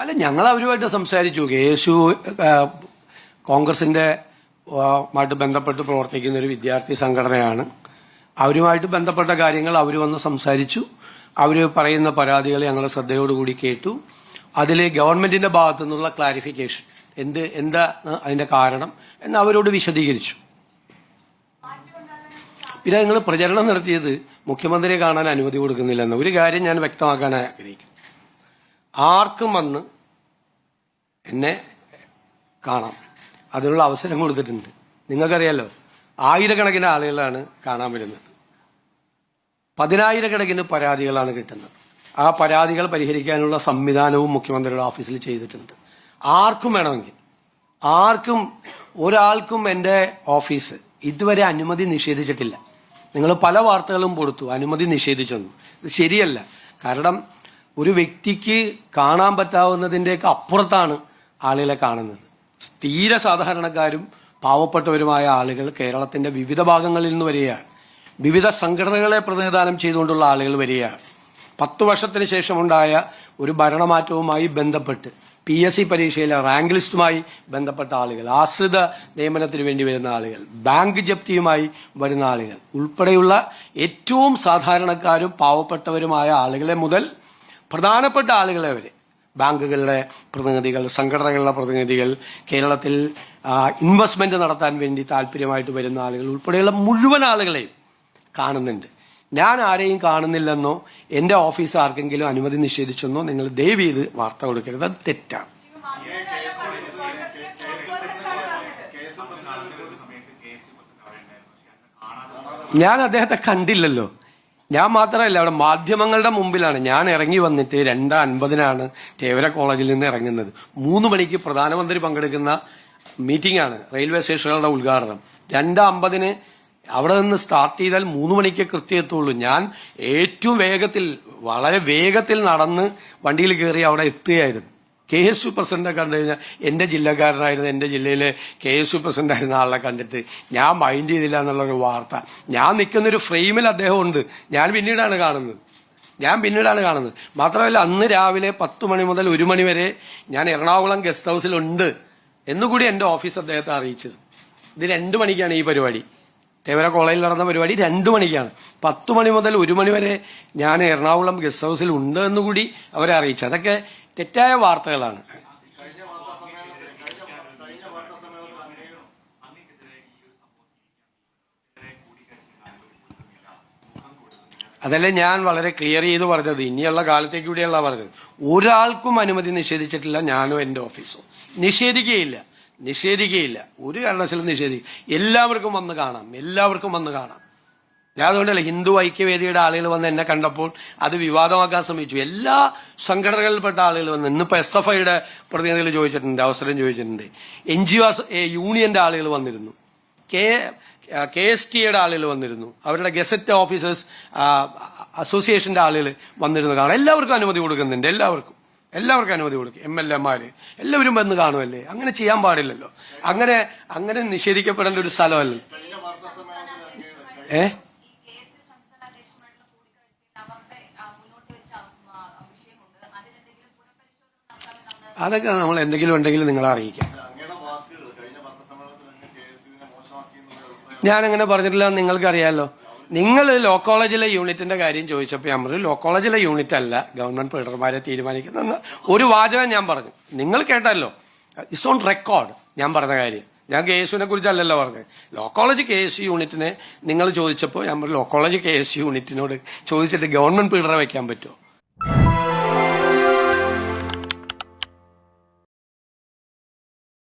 അല്ല, ഞങ്ങൾ അവരുമായിട്ട് സംസാരിച്ചു. KSU കോൺഗ്രസിന്റെ മായിട്ട് ബന്ധപ്പെട്ട് പ്രവർത്തിക്കുന്ന ഒരു വിദ്യാർത്ഥി സംഘടനയാണ്. അവരുമായിട്ട് ബന്ധപ്പെട്ട കാര്യങ്ങൾ അവർ വന്ന് സംസാരിച്ചു. അവർ പറയുന്ന പരാതികൾ ഞങ്ങൾ ശ്രദ്ധയോടുകൂടി കേട്ടു. അതിൽ ഗവൺമെന്റിന്റെ ഭാഗത്തു നിന്നുള്ള ക്ലാരിഫിക്കേഷൻ എന്താ അതിന്റെ കാരണം എന്ന് അവരോട് വിശദീകരിച്ചു. പിന്നെ നിങ്ങൾ പ്രചരണം നടത്തിയത് മുഖ്യമന്ത്രിയെ കാണാൻ അനുമതി കൊടുക്കുന്നില്ലെന്ന് ഒരു കാര്യം ഞാൻ വ്യക്തമാക്കാൻ ആഗ്രഹിക്കുന്നു. ആർക്കും വന്ന് എന്നെ കാണാം, അതിനുള്ള അവസരം കൊടുത്തിട്ടുണ്ട്. നിങ്ങൾക്കറിയാലോ, ആയിരക്കണക്കിന് ആളുകളാണ് കാണാൻ വരുന്നത്. 10,000-കണക്കിന് പരാതികളാണ് കിട്ടുന്നത്. ആ പരാതികൾ പരിഹരിക്കാനുള്ള സംവിധാനവും മുഖ്യമന്ത്രിയുടെ ഓഫീസിൽ ചെയ്തിട്ടുണ്ട്. ആർക്കും വേണമെങ്കിൽ, ഒരാൾക്കും എൻ്റെ ഓഫീസ് ഇതുവരെ അനുമതി നിഷേധിച്ചിട്ടില്ല. നിങ്ങൾ പല വാർത്തകളും കൊടുത്തു അനുമതി നിഷേധിച്ചെന്ന്. ഇത് ശരിയല്ല. കാരണം ഒരു വ്യക്തിക്ക് കാണാൻ പറ്റാവുന്നതിൻ്റെയൊക്കെ അപ്പുറത്താണ് ആളുകളെ കാണുന്നത്. തീരെ സാധാരണക്കാരും പാവപ്പെട്ടവരുമായ ആളുകൾ കേരളത്തിന്റെ വിവിധ ഭാഗങ്ങളിൽ നിന്ന് വരികയാണ്. വിവിധ സംഘടനകളെ പ്രതിനിധാനം ചെയ്തുകൊണ്ടുള്ള ആളുകൾ വരികയാണ്. 10 വർഷത്തിന് ശേഷമുണ്ടായ ഒരു ഭരണമാറ്റവുമായി ബന്ധപ്പെട്ട് PSC പരീക്ഷയിലെ റാങ്ക് ലിസ്റ്റുമായി ബന്ധപ്പെട്ട ആളുകൾ, ആശ്രിത നിയമനത്തിന് വേണ്ടി വരുന്ന ആളുകൾ, ബാങ്ക് ജപ്തിയുമായി വരുന്ന ആളുകൾ ഉൾപ്പെടെയുള്ള ഏറ്റവും സാധാരണക്കാരും പാവപ്പെട്ടവരുമായ ആളുകളെ മുതൽ പ്രധാനപ്പെട്ട ആളുകളെ വരെ, ബാങ്കുകളുടെ പ്രതിനിധികൾ, സംഘടനകളുടെ പ്രതിനിധികൾ, കേരളത്തിൽ ഇൻവെസ്റ്റ്മെന്റ് നടത്താൻ വേണ്ടി താല്പര്യമായിട്ട് വരുന്ന ആളുകൾ ഉൾപ്പെടെയുള്ള മുഴുവൻ ആളുകളെയും കാണുന്നുണ്ട്. ഞാൻ ആരെയും കാണുന്നില്ലെന്നോ എന്റെ ഓഫീസ് ആർക്കെങ്കിലും അനുമതി നിഷേധിച്ചെന്നോ നിങ്ങൾ ദയവ് ചെയ്ത് വാർത്ത കൊടുക്കരുത്. അത് തെറ്റാണ്. ഞാൻ അദ്ദേഹത്തെ കണ്ടില്ലല്ലോ. ഞാൻ മാത്രമല്ല, അവിടെ മാധ്യമങ്ങളുടെ മുമ്പിലാണ് ഞാൻ ഇറങ്ങി വന്നിട്ട് 2:50-നാണ് തേവര കോളേജിൽ നിന്ന് ഇറങ്ങുന്നത്. 3 മണിക്ക് പ്രധാനമന്ത്രി പങ്കെടുക്കുന്ന മീറ്റിംഗ് ആണ്, റെയിൽവേ സ്റ്റേഷനുകളുടെ ഉദ്ഘാടനം. 2:50-ന് അവിടെ നിന്ന് സ്റ്റാർട്ട് ചെയ്താൽ 3 മണിക്ക് കൃത്യം എത്തുള്ളൂ. ഞാൻ ഏറ്റവും വേഗത്തിൽ, വളരെ വേഗത്തിൽ നടന്ന് വണ്ടിയിൽ കയറി അവിടെ എത്തുകയായിരുന്നു. KSU പ്രസിഡന്റിനെ കണ്ടു കഴിഞ്ഞാൽ എന്റെ ജില്ലക്കാരനായിരുന്നു, എന്റെ ജില്ലയിലെ KSU പ്രസിഡന്റ് ആയിരുന്ന ആളെ കണ്ടിട്ട് ഞാൻ മൈൻഡ് ചെയ്തില്ല എന്നുള്ളൊരു വാർത്ത. ഞാൻ നിൽക്കുന്നൊരു ഫ്രെയിമിൽ അദ്ദേഹം ഉണ്ട്. ഞാൻ പിന്നീടാണ് കാണുന്നത്. മാത്രമല്ല, അന്ന് രാവിലെ 10 മണി മുതൽ 1 മണി വരെ ഞാൻ എറണാകുളം ഗസ്റ്റ് ഹൌസിലുണ്ട് എന്നുകൂടി എന്റെ ഓഫീസ് അദ്ദേഹത്തെ അറിയിച്ചത്. ഇത് 2 മണിക്കാണ് ഈ പരിപാടി. തേവര കോളേജിൽ നടന്ന പരിപാടി 2 മണിക്കാണ്. 10 മണി മുതൽ 1 മണി വരെ ഞാൻ എറണാകുളം ഗസ്റ്റ് ഹൌസിൽ ഉണ്ട് എന്നുകൂടി അവരെ അറിയിച്ചു. അതൊക്കെ തെറ്റായ വാർത്തകളാണ്. അതല്ലേ ഞാൻ വളരെ ക്ലിയർ ചെയ്ത് പറഞ്ഞത്. ഇനിയുള്ള കാലത്തേക്ക് കൂടിയല്ല പറഞ്ഞത്. ഒരാൾക്കും അനുമതി നിഷേധിച്ചിട്ടില്ല, ഞാനോ എന്റെ ഓഫീസോ. നിഷേധിക്കുകയില്ല. ഒരു കാരണവശാലും എല്ലാവർക്കും വന്ന് കാണാം. ഞാൻ അതുകൊണ്ടല്ല, ഹിന്ദു ഐക്യവേദിയുടെ ആളുകൾ വന്ന് എന്നെ കണ്ടപ്പോൾ അത് വിവാദമാക്കാൻ ശ്രമിച്ചു. എല്ലാ സംഘടനകളിൽപ്പെട്ട ആളുകൾ വന്ന്, ഇന്നിപ്പോ SFIയുടെ പ്രതിനിധികൾ ചോദിച്ചിട്ടുണ്ട്, അവസരം ചോദിച്ചിട്ടുണ്ട്. NGO യൂണിയന്റെ ആളുകൾ വന്നിരുന്നു, KSTയുടെ ആളുകൾ വന്നിരുന്നു, അവരുടെ ഗസറ്റ് ഓഫീസേഴ്സ് അസോസിയേഷന്റെ ആളുകൾ വന്നിരുന്നു കാണാം. എല്ലാവർക്കും അനുമതി കൊടുക്കുന്നുണ്ട്. എല്ലാവർക്കും അനുമതി കൊടുക്കും. MLA-മാര് എല്ലാവരും വന്ന് കാണുമല്ലേ. അങ്ങനെ ചെയ്യാൻ പാടില്ലല്ലോ. അങ്ങനെ നിഷേധിക്കപ്പെടേണ്ട ഒരു സ്ഥലമല്ല. അതൊക്കെ നമ്മൾ എന്തെങ്കിലും ഉണ്ടെങ്കിൽ നിങ്ങളെ അറിയിക്കാം. ഞാനങ്ങനെ പറഞ്ഞിട്ടില്ല. നിങ്ങൾക്കറിയാലോ. നിങ്ങൾ ലോ കോളേജിലെ യൂണിറ്റിന്റെ കാര്യം ചോദിച്ചപ്പോൾ ഞാൻ പറഞ്ഞു, ലോ കോളേജിലെ യൂണിറ്റ് അല്ല ഗവൺമെന്റ് പ്രീഡർമാരെ തീരുമാനിക്കുന്ന ഒരു വാചകം ഞാൻ പറഞ്ഞു. നിങ്ങൾ കേട്ടല്ലോ, ഇറ്റ്സ് ഓൺ റെക്കോർഡ് ഞാൻ പറഞ്ഞ കാര്യം. ഞാൻ KSUവിനെ കുറിച്ചല്ലല്ലോ പറഞ്ഞത്. ലോ കോളേജ് KSU യൂണിറ്റിനെ നിങ്ങൾ ചോദിച്ചപ്പോൾ ഞാൻ പറഞ്ഞു, ലോ കോളേജ് KSU യൂണിറ്റിനോട് ചോദിച്ചിട്ട് ഗവൺമെന്റ് പ്രീഡറെ വെക്കാൻ പറ്റുമോ?